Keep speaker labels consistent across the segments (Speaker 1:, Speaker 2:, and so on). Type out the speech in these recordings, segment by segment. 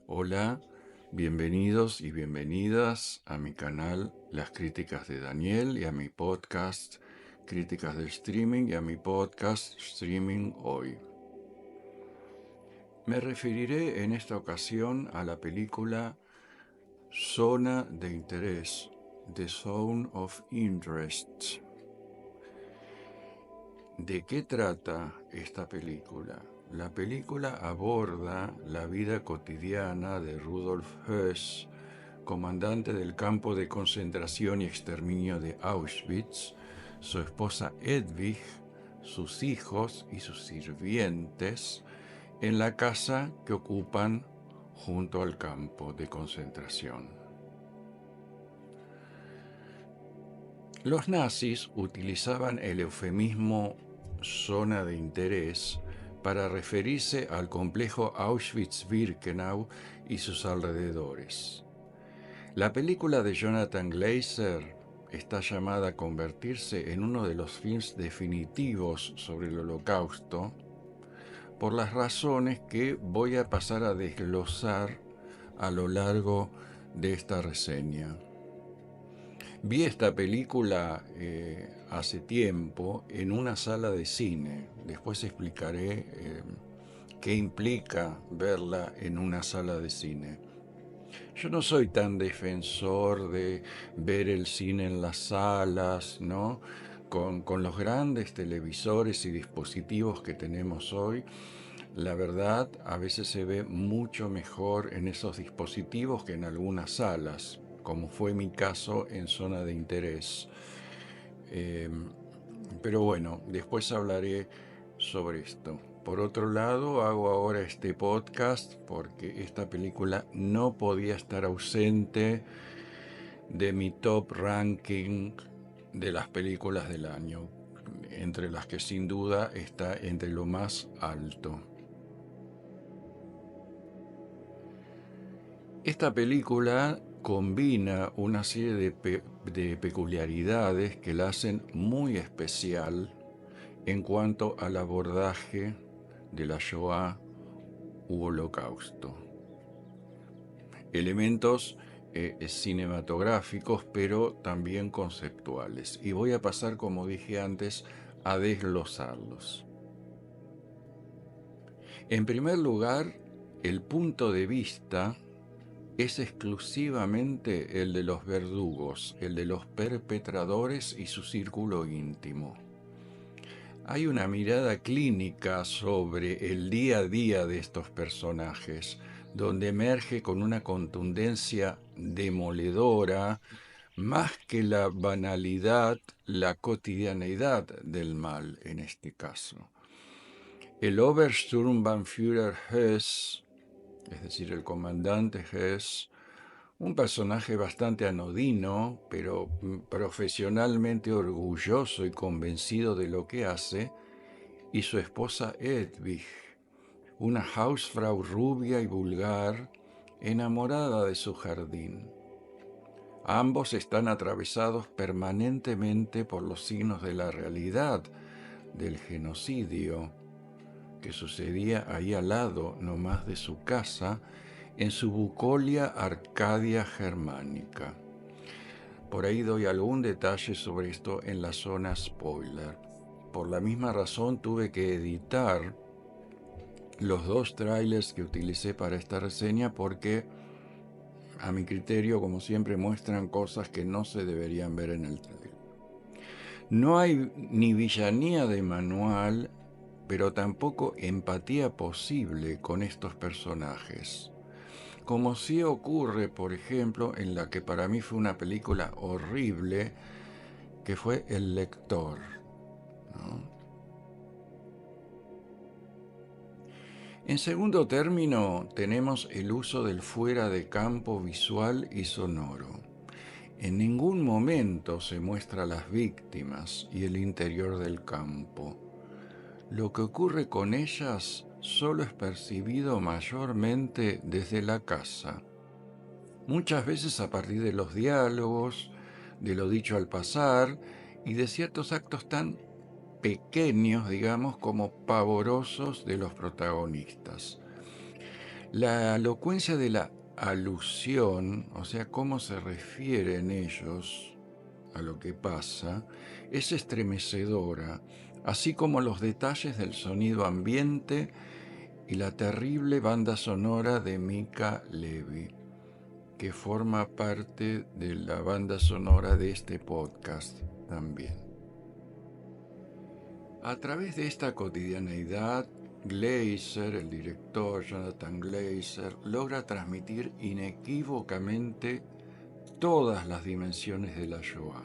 Speaker 1: Hola, bienvenidos y bienvenidas a mi canal Las Críticas de Daniel y a mi podcast Críticas del Streaming y a mi podcast Streaming Hoy. Me referiré en esta ocasión a la película Zona de Interés, The Zone of Interest. ¿De qué trata esta película? La película aborda la vida cotidiana de Rudolf Höss, comandante del campo de concentración y exterminio de Auschwitz, su esposa Edwig, sus hijos y sus sirvientes, en la casa que ocupan junto al campo de concentración. Los nazis utilizaban el eufemismo zona de interés para referirse al complejo Auschwitz-Birkenau y sus alrededores. La película de Jonathan Glazer está llamada a convertirse en uno de los films definitivos sobre el Holocausto por las razones que voy a pasar a desglosar a lo largo de esta reseña. Vi esta película hace tiempo en una sala de cine. Después explicaré qué implica verla en una sala de cine. Yo no soy tan defensor de ver el cine en las salas, ¿no? Con los grandes televisores y dispositivos que tenemos hoy, la verdad a veces se ve mucho mejor en esos dispositivos que en algunas salas, como fue mi caso en Zona de Interés. Eh, pero bueno, después hablaré sobre esto. Por otro lado, hago ahora este podcast porque esta película no podía estar ausente de mi top ranking de las películas del año, entre las que sin duda está entre lo más alto. Esta película combina una serie de peculiaridades que la hacen muy especial en cuanto al abordaje de la Shoah u Holocausto. Elementos cinematográficos, pero también conceptuales. Y voy a pasar, como dije antes, a desglosarlos. En primer lugar, el punto de vista es exclusivamente el de los verdugos, el de los perpetradores y su círculo íntimo. Hay una mirada clínica sobre el día a día de estos personajes, donde emerge con una contundencia demoledora, más que la banalidad, la cotidianeidad del mal en este caso. El Obersturmbannführer Hess, es decir, el comandante Hess, un personaje bastante anodino, pero profesionalmente orgulloso y convencido de lo que hace, y su esposa Edwig, una Hausfrau rubia y vulgar, enamorada de su jardín. Ambos están atravesados permanentemente por los signos de la realidad, del genocidio, que sucedía ahí al lado, no más de su casa, en su bucolia Arcadia germánica. Por ahí doy algún detalle sobre esto en la zona spoiler. Por la misma razón tuve que editar los dos trailers que utilicé para esta reseña porque, a mi criterio, como siempre, muestran cosas que no se deberían ver en el trailer. No hay ni villanía de manual, pero tampoco empatía posible con estos personajes. Como sí ocurre, por ejemplo, en la que para mí fue una película horrible, que fue El Lector, ¿no? En segundo término, tenemos el uso del fuera de campo visual y sonoro. En ningún momento se muestra las víctimas y el interior del campo. Lo que ocurre con ellas solo es percibido mayormente desde la casa. Muchas veces a partir de los diálogos, de lo dicho al pasar y de ciertos actos tan pequeños, digamos, como pavorosos de los protagonistas. La elocuencia de la alusión, o sea, cómo se refieren ellos a lo que pasa, es estremecedora, así como los detalles del sonido ambiente y la terrible banda sonora de Mica Levi, que forma parte de la banda sonora de este podcast también. A través de esta cotidianeidad, Glazer, el director Jonathan Glazer, logra transmitir inequívocamente todas las dimensiones de la Shoah: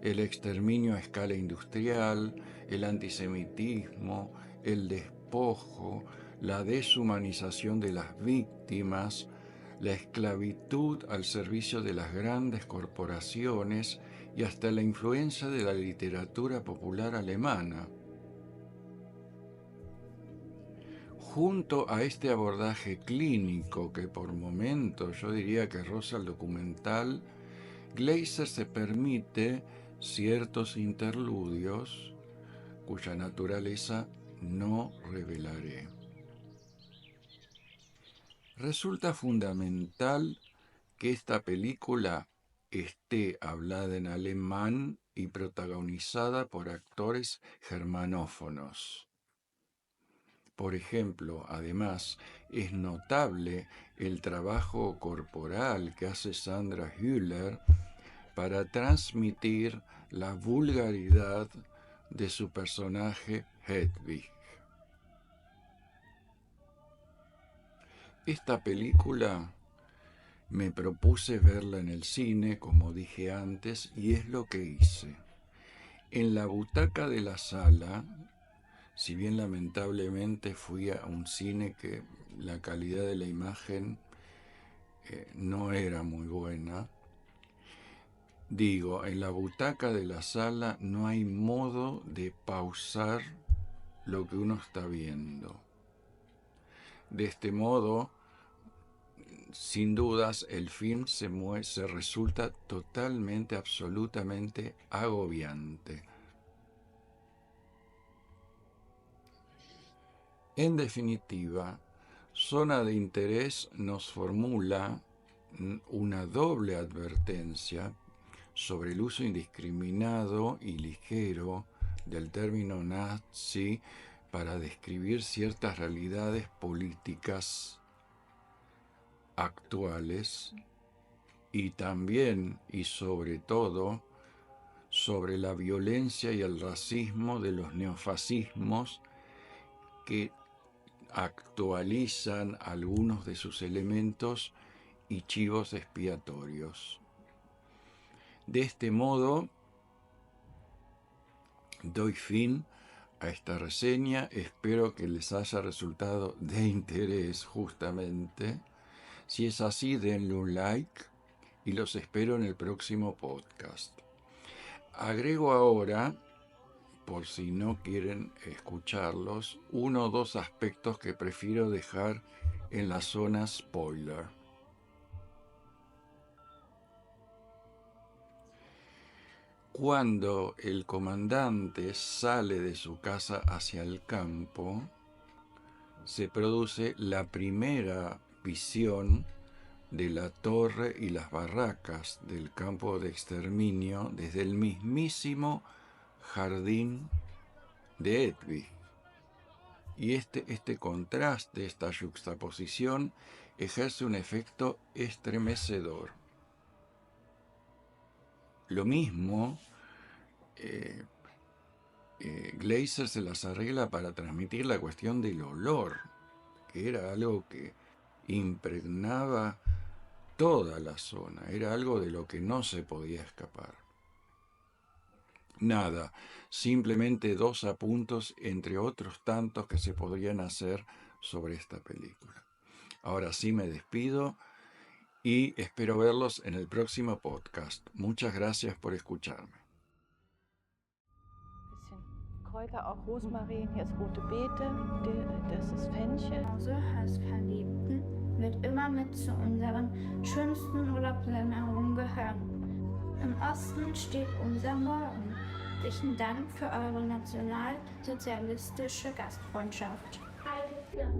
Speaker 1: el exterminio a escala industrial, el antisemitismo, el despojo, la deshumanización de las víctimas, la esclavitud al servicio de las grandes corporaciones y hasta la influencia de la literatura popular alemana. Junto a este abordaje clínico que por momentos yo diría que roza el documental, Glazer se permite ciertos interludios cuya naturaleza no revelaré. Resulta fundamental que esta película esté hablada en alemán y protagonizada por actores germanófonos. Por ejemplo, además, es notable el trabajo corporal que hace Sandra Hüller para transmitir la vulgaridad de su personaje Hedwig. Esta película me propuse verla en el cine, como dije antes, y es lo que hice. En la butaca de la sala, si bien lamentablemente fui a un cine que la calidad de la imagen no era muy buena, digo, en la butaca de la sala no hay modo de pausar lo que uno está viendo. De este modo, sin dudas, el film se resulta totalmente, absolutamente agobiante. En definitiva, Zona de Interés nos formula una doble advertencia sobre el uso indiscriminado y ligero del término nazi para describir ciertas realidades políticas actuales y también y sobre todo sobre la violencia y el racismo de los neofascismos que actualizan algunos de sus elementos y chivos expiatorios. De este modo, doy fin a esta reseña. Espero que les haya resultado de interés justamente. Si es así, denle un like y los espero en el próximo podcast. Agrego ahora, por si no quieren escucharlos, uno o dos aspectos que prefiero dejar en la zona spoiler. Cuando el comandante sale de su casa hacia el campo, se produce la primera visión de la torre y las barracas del campo de exterminio desde el mismísimo jardín de Hedwig. Y este contraste, esta yuxtaposición, ejerce un efecto estremecedor. Lo mismo, Glazer se las arregla para transmitir la cuestión del olor, que era algo que impregnaba toda la zona, era algo de lo que no se podía escapar. Nada, simplemente dos apuntos entre otros tantos que se podrían hacer sobre esta película. Ahora sí me despido y espero verlos en el próximo podcast. Muchas gracias por escucharme.
Speaker 2: Kräuter, auch Rosmarin, hier ist rote Beete, das ist Fenchel.
Speaker 3: Also als Verliebten wird immer mit zu unseren schönsten Urlaubserinnerungen gehören. Im Osten steht unser Morgen. Herzlichen Dank für eure nationalsozialistische Gastfreundschaft.
Speaker 4: Heil Hitler.